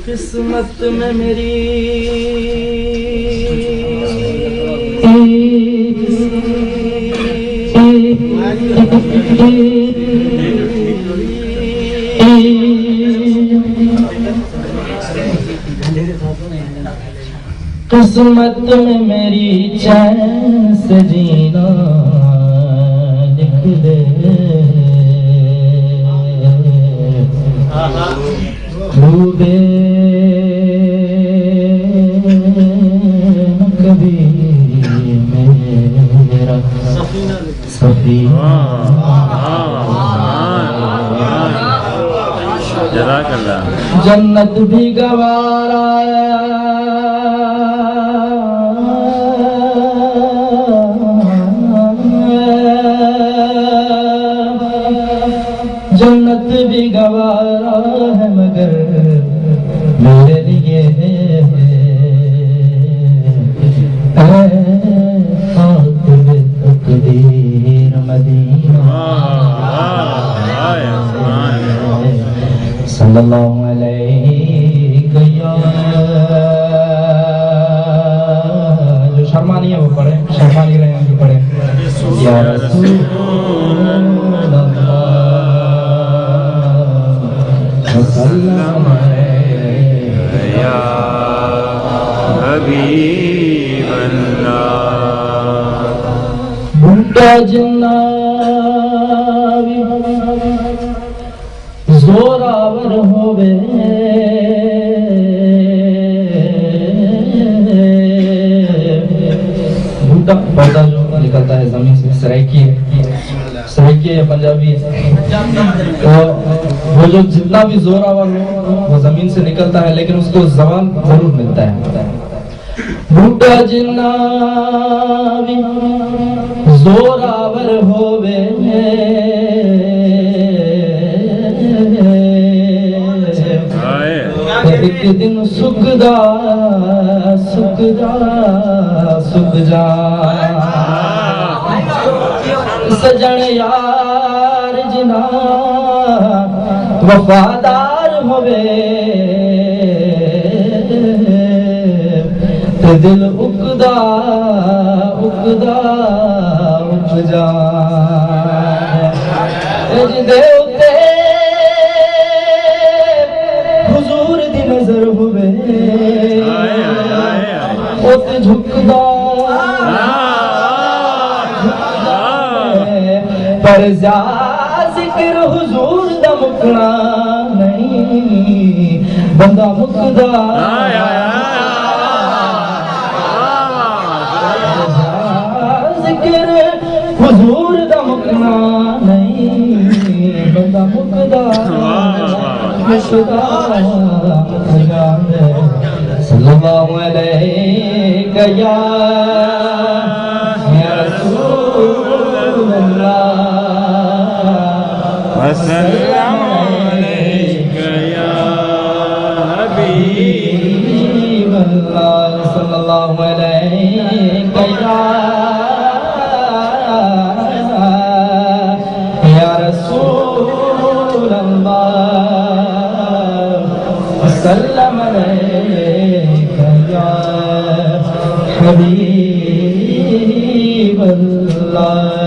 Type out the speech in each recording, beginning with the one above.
قسمت میں میری قسمت میں میری چین سے جینا لکھ دے ڈوبے کبھی میرا سفینہ جزاک اللہ جنت بھی گوارا جنت بھی گوارا ہے مگر میرے لیے خاطر تقدیر مدینہ صلی اللہ علیہ یا جو شرما نہیں ہے وہ پڑھیں شرما نہیں رہے ہیں جو پڑھیں یا رسول اللہ وسلم یا حبیب اللہ بھٹا جنابی زوراور ہوئے بھٹا پودا جو نکلتا ہے زمین سے سرائکی ہے پنجابی وہ جو جتنا بھی زوراور ہو وہ زمین سے نکلتا ہے لیکن اس کو زوال ضرور ملتا ہے بھٹا جنابی زوراور ہوئے ایک دن سکھ جا سجن یار جنا وفادار ہوئے تے دل اکدا اٹھ جا جدے اتے حضور دی نظر ہوئے اوتے جھکدا پر جا ذکر حضور دا مکنا نہیں بندہ مکدا ذکر حضور دا مکنا نہیں بندہ مکدا صلی اللہ علیہ یا رسول اللہ وسلم علیک یا حبیب اللہ صلی اللہ علیہ یا رسول اللہ وسلم علیک یا حبیب اللہ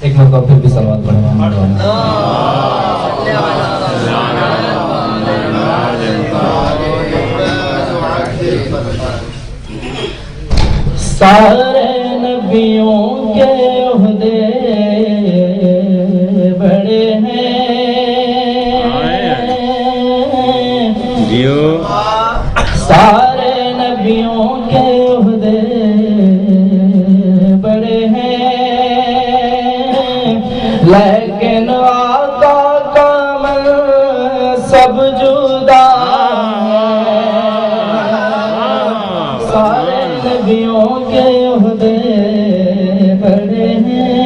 ایک مرتبہ پھر بھی صلوات پڑھیں سارے نبیوں کے عہدے بڑے ہیں سارے نبیوں کے عہدے بڑے ہیں لیکن آقا کا منصب جدا سارے نبیوں کے عہدے بڑے ہیں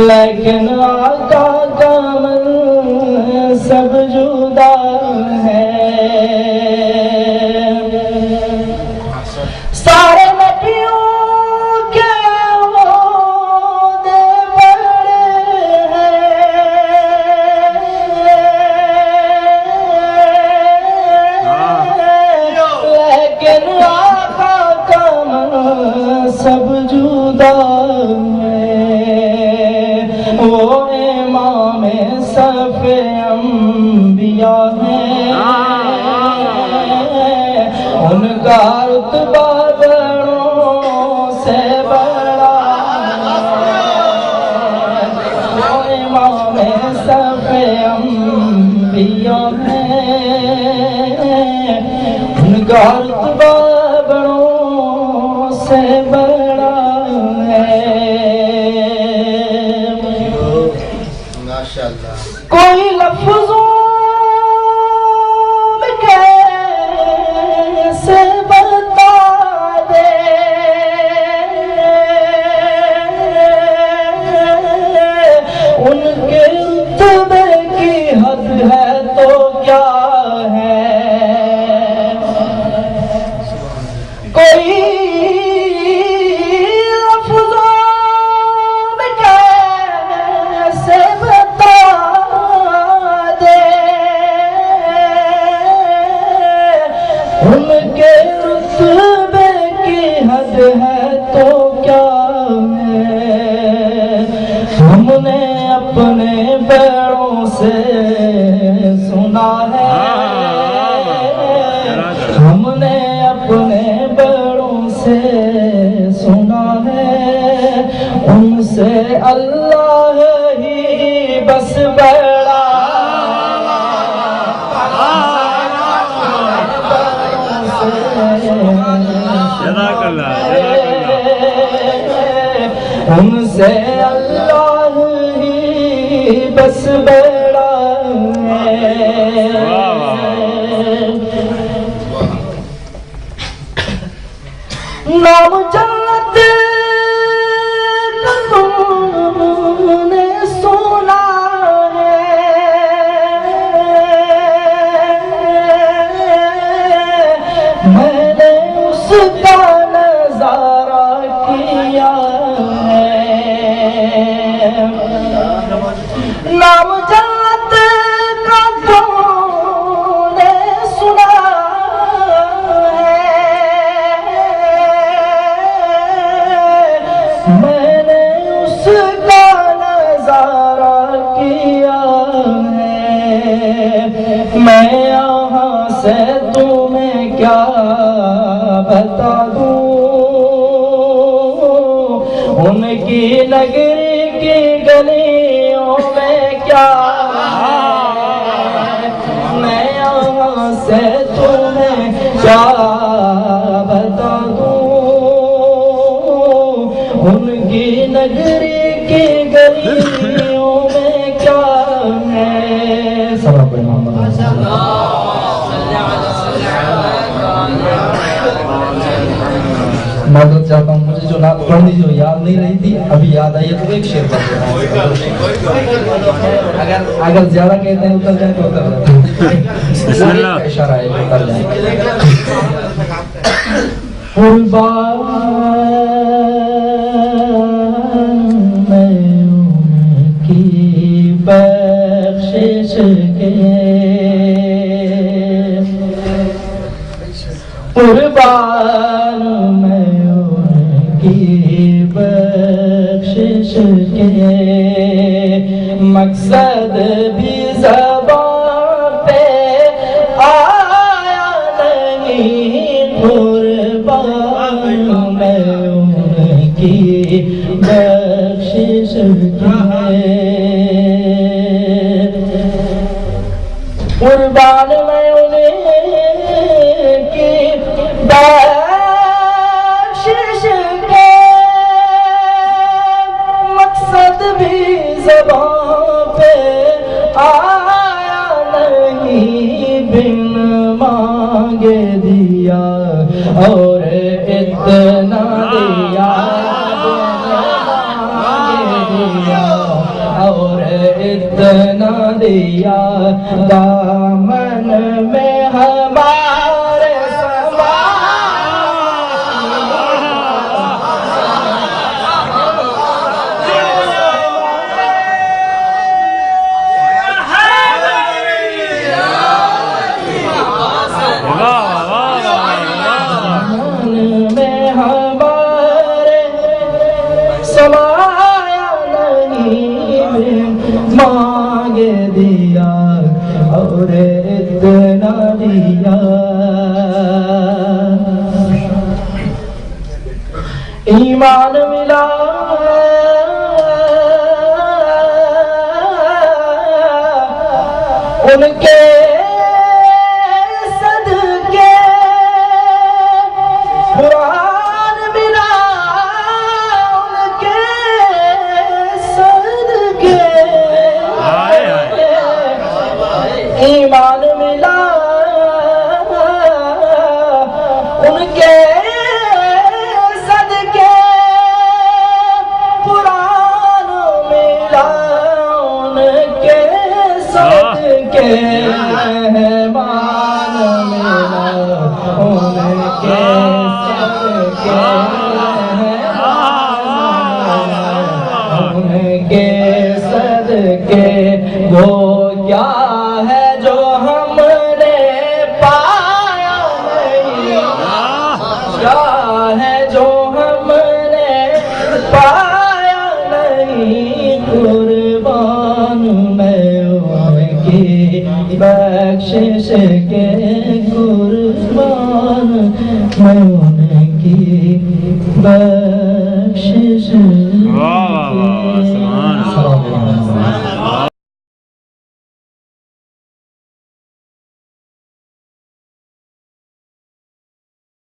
لیکن آقا کا منصب جدا ہے کا رتبہ بڑوں سے بڑا وہ امام صف انبیاء ہے ان کا رتبہ بڑوں سے بڑا ہے کوئی لفظوں میں کیسے بتا دے ان کے رتبے کی حد ہے تو کیا ہے کوئی ہے تو کیا ہے ہم نے اپنے پیروں سے سنا ہے ہم نے اپنے پیروں سے سنا ہے ان سے اللہ ہی بس بڑا ان سے اللہ ہی بس بڑا ہے نام جنت کا تم نے سنا ہے میں نے اس کا نظارہ کیا نام جنت کا تم نے سنا ہے میں نے اس کا نظارہ کیا ہے میں یہاں سے تمہیں کیا بتا دوں ان کی نگری کی گلیوں میں کیا میں یہاں سے تمہیں کیا بتا دوں ان کی نگری کی گلیوں میں کیا ہے معذرت چاہتا ہوں مجھے جو نعت پڑھنی جو یاد نہیں رہی تھی ابھی یاد آئی ہے تو ایک شعر پڑھ اگر زیادہ کہتے ہیں اتر جائیں تو اتر جائیں اشارہ ہے اتر جائیں قربان میں ان کی بخشش کے قربان میں ان کی بخشش کے مقصد بھی زبان پہ آیا نہیں قربان میں ان کی بخشش کے قربان میں ان کی بخشش کے مقصد بھی زبان پہ آیا نہیں بن مانگے دیا اور اتنا دیا اور اتنا دیا دامن میں ہمارے مانگے دیا اور اتنا دیا ایمان ملا ان کے صدقے قرآن ملا ان کے صدقے ایمان ملا ان کے صدقے قرآن ملا ان کے صدقے مہمان ملا ان کے صدقے ان کے صدقے وہ کیا ہے جو ہم نے پایا نہیں کیا ہے جو ہم نے پایا نہیں قربان میں ان کی بخشش کے